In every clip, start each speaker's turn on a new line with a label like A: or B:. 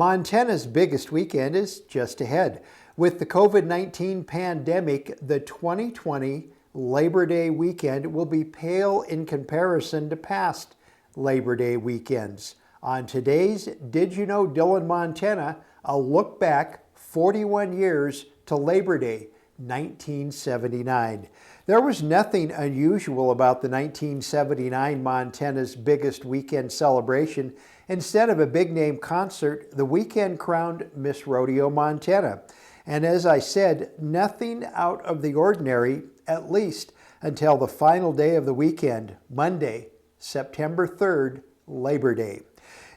A: Montana's biggest weekend is just ahead. With the COVID-19 pandemic, the 2020 Labor Day weekend will be pale in comparison to past Labor Day weekends. On today's Did You Know Dillon, Montana, a look back 41 years to Labor Day 1979. There was nothing unusual about the 1979 Montana's biggest weekend celebration. Instead of a big-name concert, the weekend crowned Miss Rodeo Montana. And as I said, nothing out of the ordinary, at least until the final day of the weekend, Monday, September 3rd, Labor Day.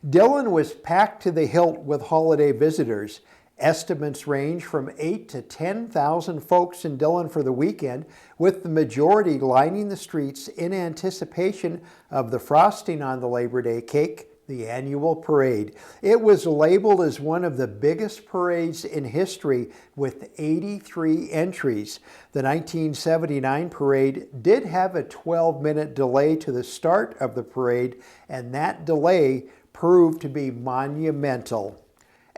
A: Dillon was packed to the hilt with holiday visitors. Estimates range from 8,000 to 10,000 folks in Dillon for the weekend, with the majority lining the streets in anticipation of the frosting on the Labor Day cake, the annual parade. It was labeled as one of the biggest parades in history with 83 entries. The 1979 parade did have a 12-minute delay to the start of the parade, and that delay proved to be monumental.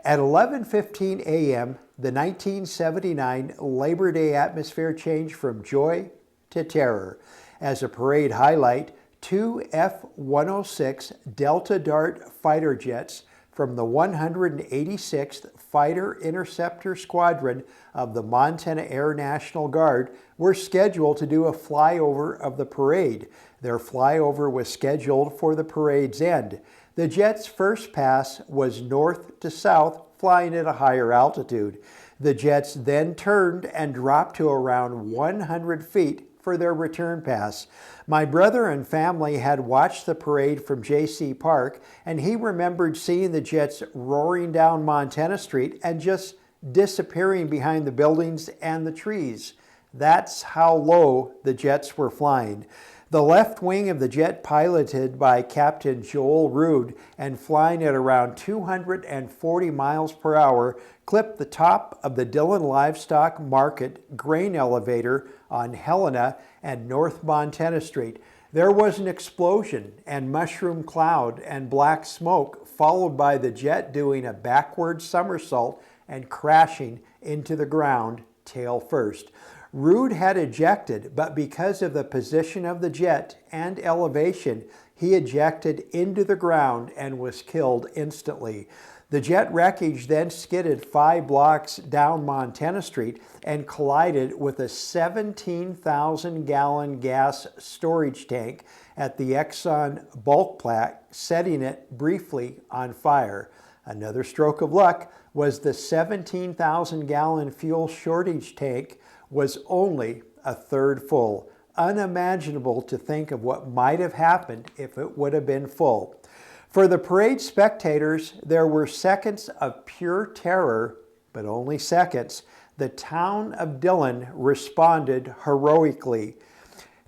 A: At 11:15 a.m., the 1979 Labor Day atmosphere changed from joy to terror. As a parade highlight, two F-106 Delta Dart fighter jets from the 186th Fighter Interceptor Squadron of the Montana Air National Guard were scheduled to do a flyover of the parade. Their flyover was scheduled for the parade's end. The jet's first pass was north to south, flying at a higher altitude. The jets then turned and dropped to around 100 feet for their return pass. My brother and family had watched the parade from J.C. Park, and he remembered seeing the jets roaring down Montana Street and just disappearing behind the buildings and the trees. That's how low the jets were flying. The left wing of the jet, piloted by Captain Joel Rood and flying at around 240 miles per hour, clipped the top of the Dillon Livestock Market grain elevator on Helena and North Montana Street. There was an explosion and mushroom cloud and black smoke, followed by the jet doing a backward somersault and crashing into the ground tail first. Rood had ejected, but because of the position of the jet and elevation, he ejected into the ground and was killed instantly. The jet wreckage then skidded 5 blocks down Montana Street and collided with a 17,000-gallon gas storage tank at the Exxon bulk plant, setting it briefly on fire. Another stroke of luck was the 17,000-gallon fuel shortage tank was only a third full. Unimaginable to think of what might have happened if it would have been full. For the parade spectators, there were seconds of pure terror, but only seconds. The town of Dillon responded heroically.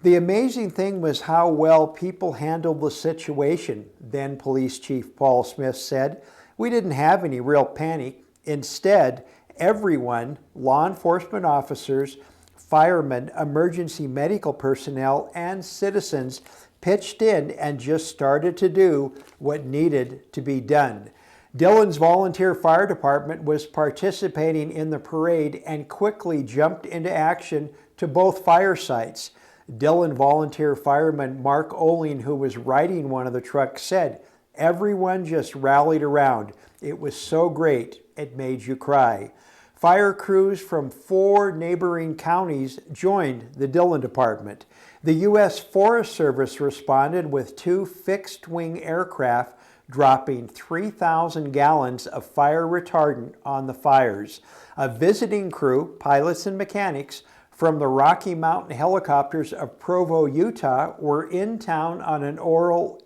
A: The amazing thing was how well people handled the situation, then Police Chief Paul Smith said. We didn't have any real panic. Instead, everyone, law enforcement officers, firemen, emergency medical personnel, and citizens pitched in and just started to do what needed to be done. Dillon's volunteer fire department was participating in the parade and quickly jumped into action to both fire sites. Dillon volunteer fireman Mark Oling, who was riding one of the trucks, said, "Everyone just rallied around. It was so great, it made you cry." Fire crews from 4 neighboring counties joined the Dillon Department. The U.S. Forest Service responded with 2 fixed-wing aircraft, dropping 3,000 gallons of fire retardant on the fires. A visiting crew, pilots and mechanics, from the Rocky Mountain helicopters of Provo, Utah, were in town on an oil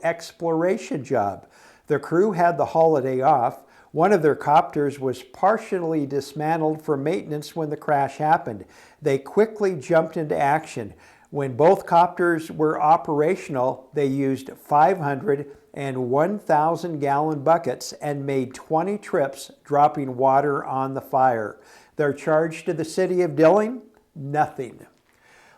A: exploration job. The crew had the holiday off. One of their copters was partially dismantled for maintenance when the crash happened. They quickly jumped into action. When both copters were operational, they used 500 and 1,000-gallon buckets and made 20 trips dropping water on the fire. Their charge to the city of Dillon? Nothing.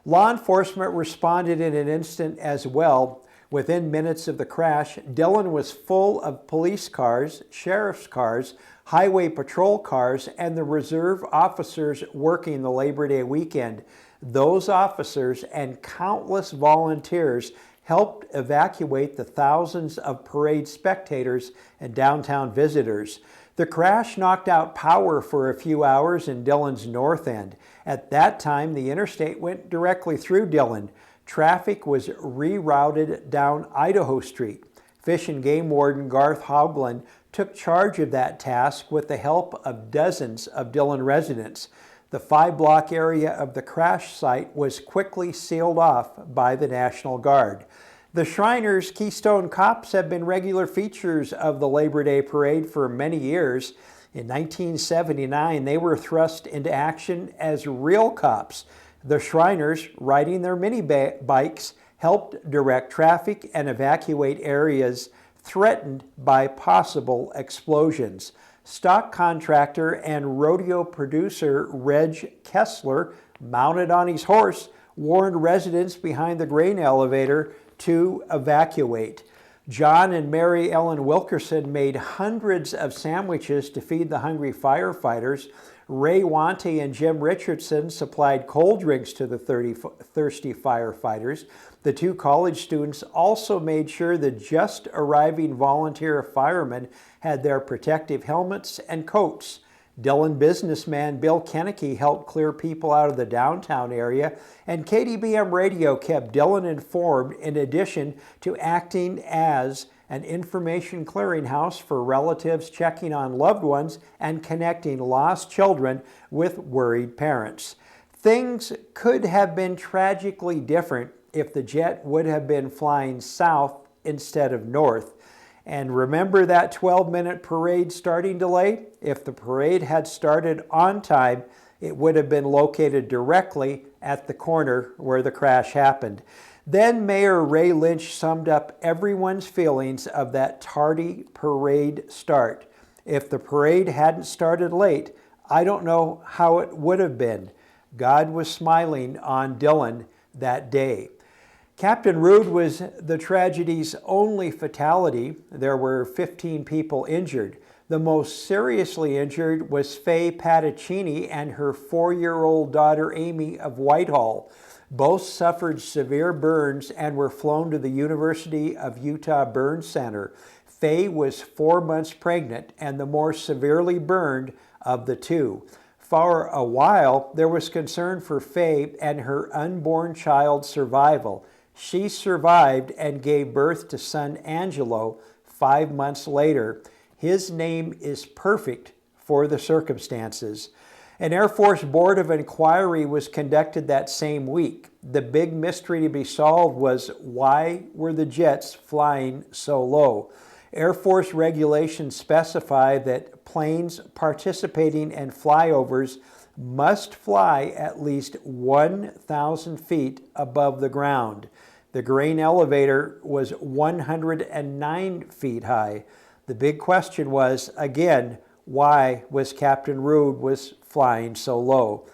A: Law enforcement responded in an instant as well. Within minutes of the crash, Dillon was full of police cars, sheriff's cars, highway patrol cars, and the reserve officers working the Labor Day weekend. Those officers and countless volunteers helped evacuate the thousands of parade spectators and downtown visitors. The crash knocked out power for a few hours in Dillon's north end. At that time, the interstate went directly through Dillon. Traffic was rerouted down Idaho Street. Fish and Game Warden Garth Hoagland took charge of that task with the help of dozens of Dillon residents. The 5-block area of the crash site was quickly sealed off by the National Guard. The Shriners Keystone Cops have been regular features of the Labor Day Parade for many years. In 1979, they were thrust into action as real cops. The Shriners, riding their mini bikes, helped direct traffic and evacuate areas threatened by possible explosions. Stock contractor and rodeo producer Reg Kessler, mounted on his horse, warned residents behind the grain elevator to evacuate. John and Mary Ellen Wilkerson made hundreds of sandwiches to feed the hungry firefighters. Ray Wanty and Jim Richardson supplied cold drinks to the thirsty firefighters. The two college students also made sure the just arriving volunteer firemen had their protective helmets and coats. Dillon businessman Bill Kennecke helped clear people out of the downtown area, and KDBM Radio kept Dillon informed in addition to acting as an information clearinghouse for relatives checking on loved ones and connecting lost children with worried parents. Things could have been tragically different if the jet would have been flying south instead of north. And remember that 12-minute parade starting delay? If the parade had started on time, it would have been located directly at the corner where the crash happened. Then Mayor Ray Lynch summed up everyone's feelings of that tardy parade start. If the parade hadn't started late, I don't know how it would have been. God was smiling on Dillon that day. Captain Rood was the tragedy's only fatality. There were 15 people injured. The most seriously injured was Faye Pattaccini and her 4-year-old daughter Amy of Whitehall. Both suffered severe burns and were flown to the University of Utah Burn Center. Faye was 4 months pregnant and the more severely burned of the two. For a while, there was concern for Faye and her unborn child's survival. She survived and gave birth to son Angelo 5 months later. His name is perfect for the circumstances. An Air Force Board of Inquiry was conducted that same week. The big mystery to be solved was, why were the jets flying so low? Air Force regulations specify that planes participating in flyovers must fly at least 1,000 feet above the ground. The grain elevator was 109 feet high. The big question was, again, why was Captain Rood was flying so low?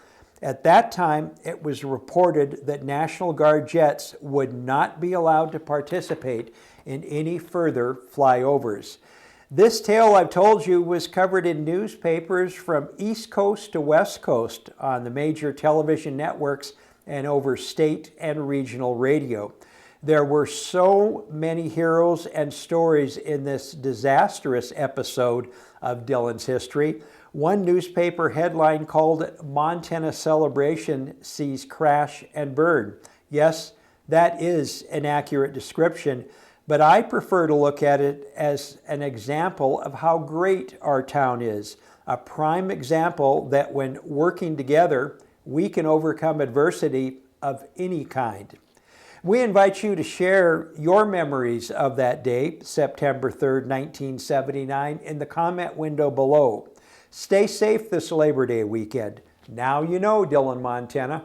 A: At that time, it was reported that National Guard jets would not be allowed to participate in any further flyovers. This tale I've told you was covered in newspapers from East Coast to West Coast on the major television networks and over state and regional radio. There were so many heroes and stories in this disastrous episode of Dillon's history. One newspaper headline called it "Montana Celebration Sees Crash and Burn." Yes, that is an accurate description, but I prefer to look at it as an example of how great our town is. A prime example that when working together, we can overcome adversity of any kind. We invite you to share your memories of that day, September 3rd, 1979, in the comment window below. Stay safe this Labor Day weekend. Now you know, Dillon, Montana.